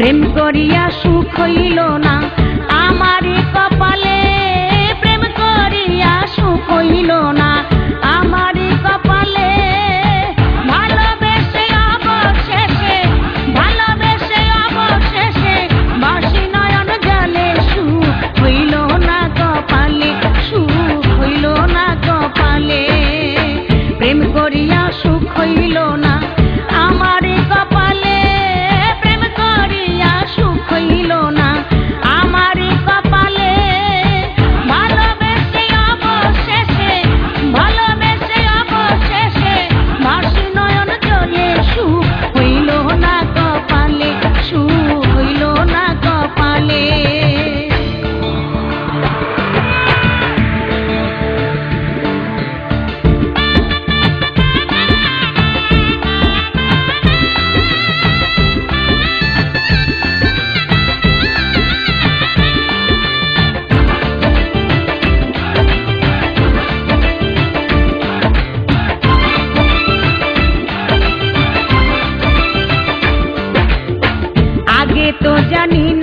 প্রেম করিয়া সুখ হইল না আমারই কপালে, প্রেম করিয়া সুখ হইল না আমারই কপালে। ভালোবেসে অবশেষে, ভালোবেসে অবশেষে বাসি নয়ন জলে সুখ হইল না কপালে, সুখ হইল না কপালে। প্রেম করিয়া সুখ হইল না আমারই কপালে, প্রেম করিয়া সুখ হইল না আমারই কপালে। ভালোবেসে অবশেষে, ভালোবেসে অবশেষে বাসি নয়ন জলে সুখ হইল না কপালে, সুখ হইল না কপালে। আগে তো জানি না